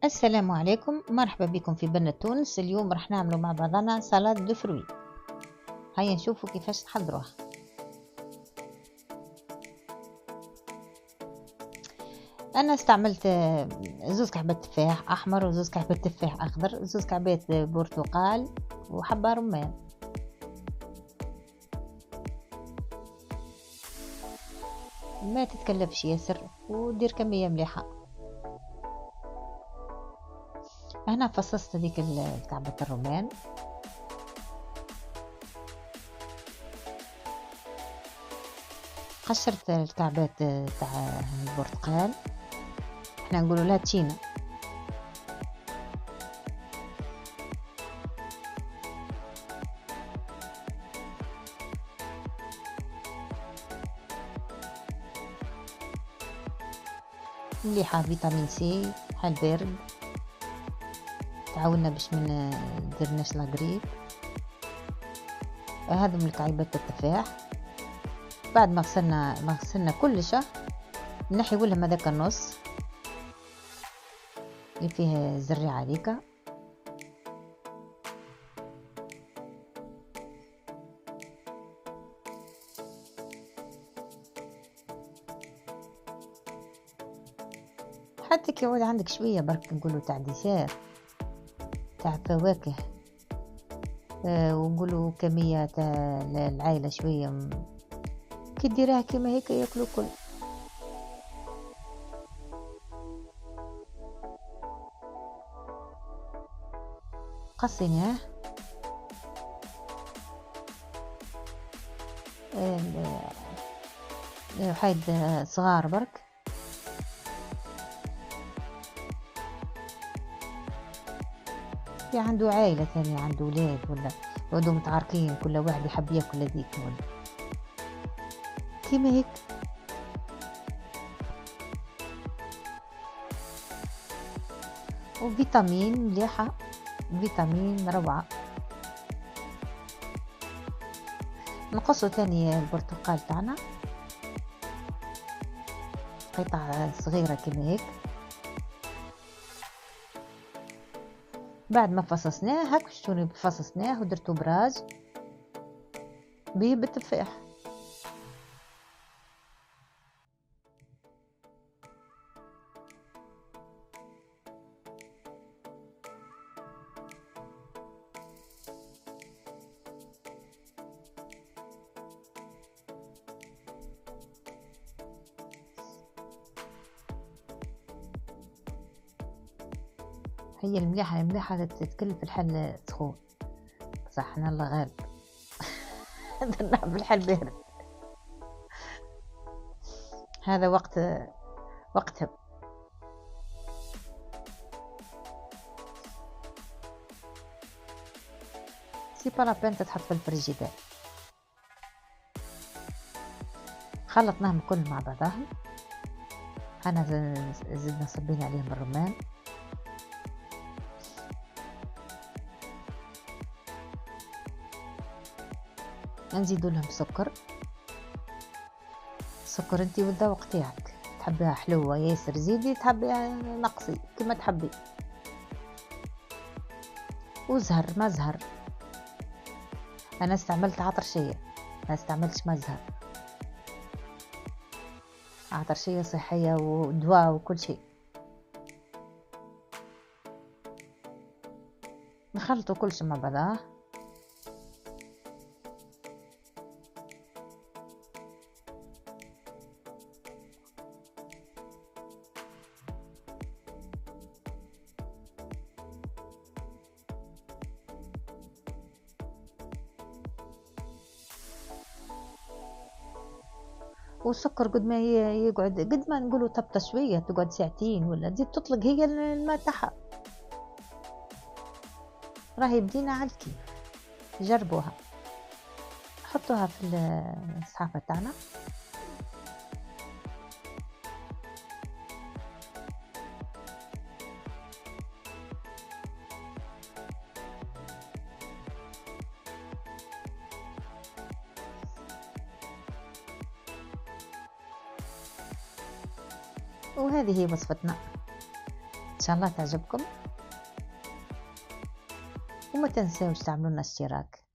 السلام عليكم، مرحبا بكم في بنة تونس. اليوم راح نعملوا مع بعضنا سلطة دو فروي. هيا نشوفوا كيفاش نحضروها. انا استعملت زوز كعبات تفاح احمر وزوز كعبات تفاح اخضر، زوز كعبات برتقال وحبة رمان. ما تتكلفش ياسر ودير كمية مليحة. هنا فصصت هذيك كعبة الرمان، قشرت الكعبات تاع البرتقال، احنا نقولوا لها تشينا. مليحة، فيتامين سي، حل بارد، تعاوننا باش من نديرناش لاغريب. هذا من كعيبات التفاح. بعد ما غسلنا كلش، نحيو لهم هذاك النص اللي فيه زريعة هذيك. حتى كي يعود عندك شوية برك نقولوا تاع ديسير تاع فواكه، ونقولوا كمية تاع العائلة شوية، كي ديرها كيما هيك ياكلوا كل. قصيناه حيد صغار برك. في عنده عائلة ثانية، عنده ولاد ولا ولادهم متعاركين، كل واحد يحب ياكل هذيك ولا كيما هيك. وفيتامين مليحة، فيتامين روعة. نقصوا ثاني البرتقال تاعنا قطع صغيرة كيما هيك. بعد ما فصصناه هاك شتوني فصصناه ودرتو براز بيه بالتفاح. هي المليحة تتكلف الحل سخون، صح انا الله غالب. درنا بالحل بارد، هذا وقتها. سي با لابين تتحط في الفريجيدير. خلطناهم كل مع بعضهم. انا زدنا صبينا عليهم الرمان، نزيدوا لهم سكر انتي والذوق تاعك، تحبيها حلوة ياسر زيدي، تحبيها نقصي كما تحبي. وزهر ما زهر، انا استعملت عطرشية ما استعملتش ما زهر. عطرشية صحية ودواء وكل شيء. نخلطوا كل شيء مع بعضاه. والسكر قد ما يقعد، قد ما نقولوا تبطة شوية، تقعد ساعتين ولا تزيد تطلق هي الماء تاعها. راهي بدينا على الكيف، جربوها. حطوها في الصحافة تاعنا. وهذه هي وصفتنا. ان شاء الله تعجبكم، وما تنسوش تعملوا لنا اشتراك.